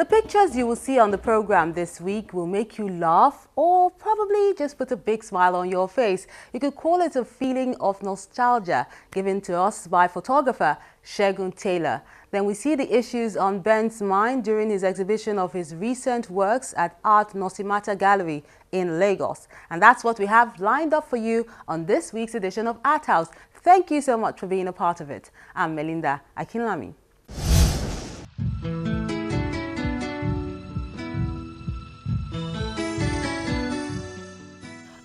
The pictures you will see on the program this week will make you laugh or probably just put a big smile on your face. You could call it a feeling of nostalgia given to us by photographer Segun Taylor. Then we see the issues on Ben's mind during his exhibition of his recent works at Art Nosimata Gallery in Lagos. And that's what we have lined up for you on this week's edition of Art House. Thank you so much for being a part of it. I'm Melinda Akinlami.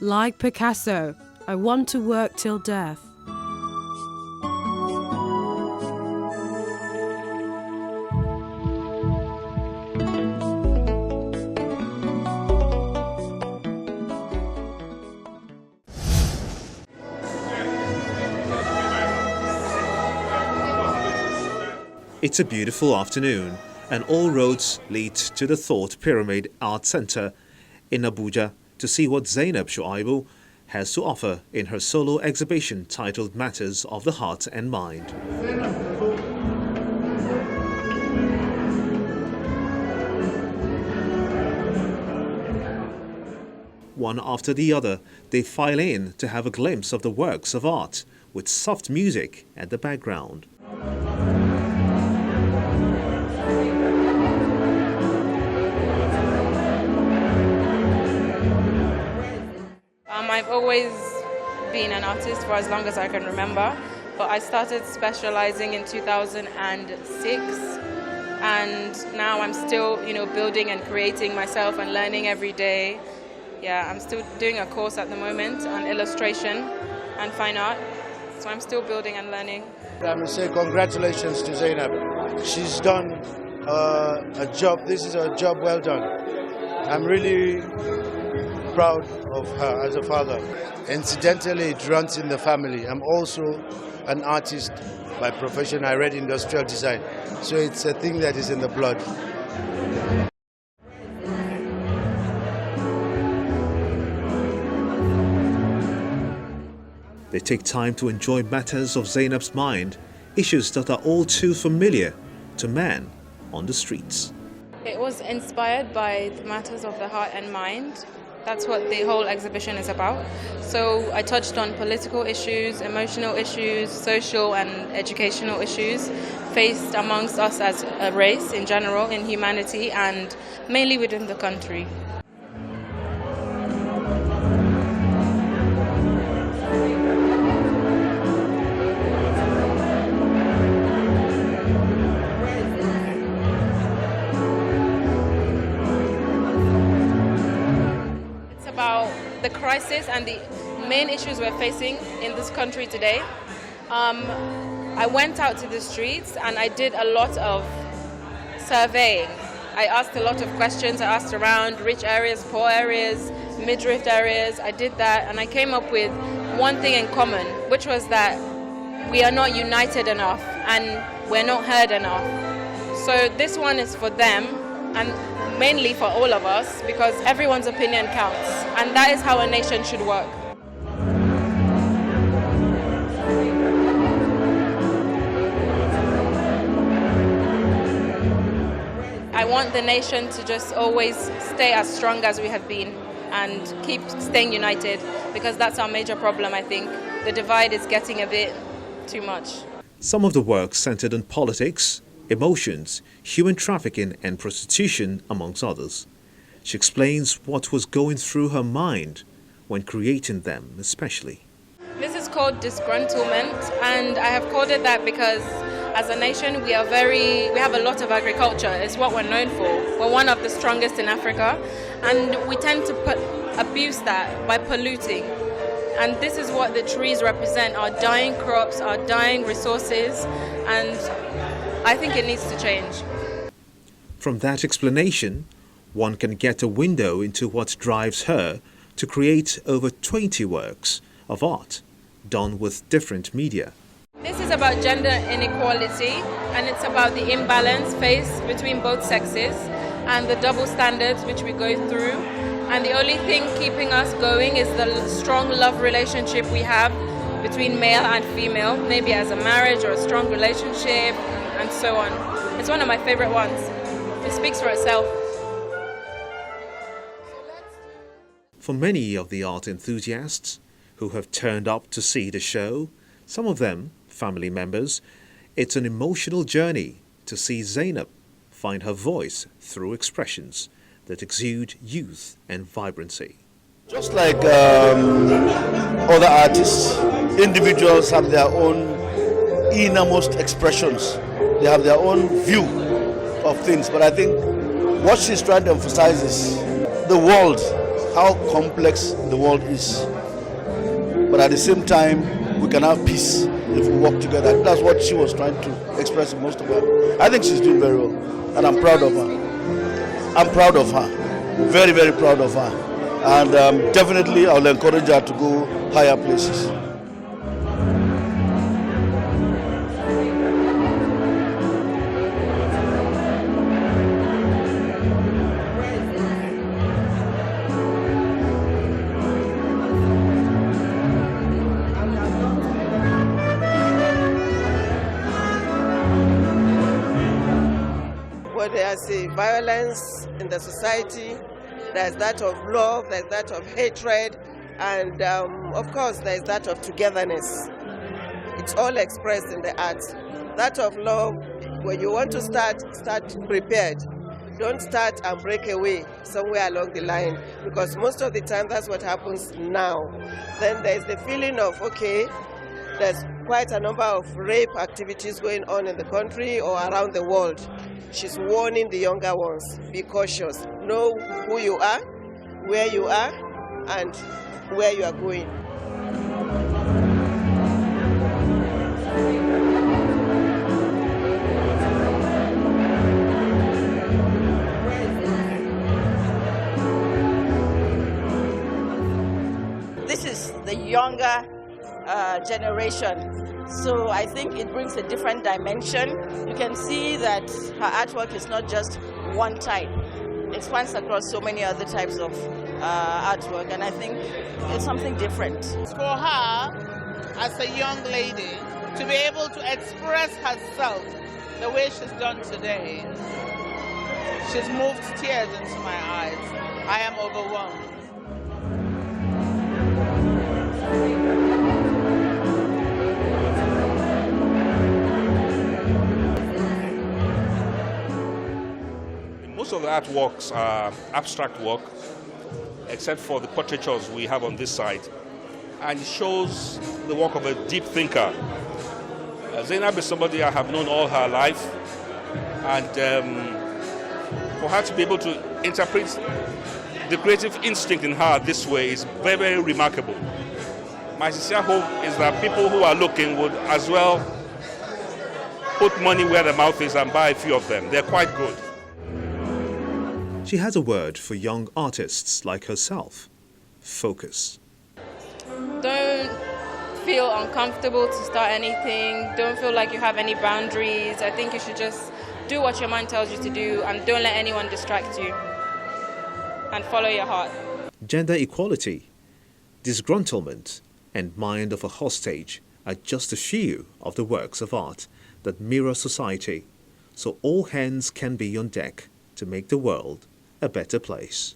Like Picasso, I want to work till death. It's a beautiful afternoon, and all roads lead to the Thought Pyramid Art Center in Abuja to see what Zainab Shuaibu has to offer in her solo exhibition titled Matters of the Heart and Mind. One after the other, they file in to have a glimpse of the works of art with soft music at the background. I've always been an artist for as long as I can remember, but I started specializing in 2006, and now I'm still, building and creating myself and learning every day. Yeah, I'm still doing a course at the moment on illustration and fine art, so I'm still building and learning. I must say congratulations to Zainab. She's done a job. This is a job well done. I'm really proud of her as a father. Incidentally, it runs in the family. I'm also an artist by profession. I read industrial design, so it's a thing that is in the blood. They take time to enjoy matters of Zainab's mind, issues that are all too familiar to man on the streets. It was inspired by the matters of the heart and mind. That's what the whole exhibition is about. So I touched on political issues, emotional issues, social and educational issues faced amongst us as a race in general, in humanity, and mainly within the country. The crisis and the main issues we're facing in this country today. I went out to the streets and I did a lot of surveying. I asked a lot of questions. I asked around rich areas, poor areas, midriff areas. I did that and I came up with one thing in common, which was that we are not united enough and we're not heard enough. So this one is for them and mainly for all of us, because everyone's opinion counts, and that is how a nation should work. I want the nation to just always stay as strong as we have been and keep staying united, because that's our major problem, I think. The divide is getting a bit too much. Some of the work centered on politics, emotions, human trafficking and prostitution, amongst others. She explains what was going through her mind when creating them especially. This is called disgruntlement, and I have called it that because as a nation we have a lot of agriculture. It's what we're known for. We're one of the strongest in Africa, and we tend to abuse that by polluting. And this is what the trees represent, our dying crops, our dying resources, and I think it needs to change. From that explanation, one can get a window into what drives her to create over 20 works of art done with different media. This is about gender inequality, and it's about the imbalance faced between both sexes and the double standards which we go through. And the only thing keeping us going is the strong love relationship we have between male and female, maybe as a marriage or a strong relationship, and so on. It's one of my favorite ones. it speaks for itself. For many of the art enthusiasts who have turned up to see the show, some of them family members, it's an emotional journey to see Zainab find her voice through expressions that exude youth and vibrancy. Just like other artists, individuals have their own innermost expressions. They have their own view of things. But I think what she's trying to emphasize is the world, how complex the world is. But at the same time, we can have peace if we work together. That's what she was trying to express in most of her. I think she's doing very well, and I'm proud of her. I'm proud of her, very, very proud of her. And definitely I'll encourage her to go higher places. Where there's a violence in the society, there's that of love, there's that of hatred, and of course there's that of togetherness. It's all expressed in the art. That of love, when you want to start prepared. Don't start and break away somewhere along the line, because most of the time that's what happens now. Then there's the feeling of, okay, there's quite a number of rape activities going on in the country or around the world. She's warning the younger ones, be cautious. Know who you are, where you are, and where you are going. This is the younger generation. So I think it brings a different dimension. You can see that her artwork is not just one type. It spans across so many other types of artwork, and I think it's something different. For her, as a young lady, to be able to express herself the way she's done today, she's moved tears into my eyes. I am overwhelmed. Most of the artworks are abstract work, except for the portraitures we have on this side, and it shows the work of a deep thinker. Zainab is somebody I have known all her life, and for her to be able to interpret the creative instinct in her this way is very, very remarkable. My sincere hope is that people who are looking would as well put money where their mouth is and buy a few of them. They're quite good. She has a word for young artists like herself: focus. Don't feel uncomfortable to start anything. Don't feel like you have any boundaries. I think you should just do what your mind tells you to do, and don't let anyone distract you. And follow your heart. Gender equality, disgruntlement, and mind of a hostage are just a few of the works of art that mirror society, so all hands can be on deck to make the world a better place.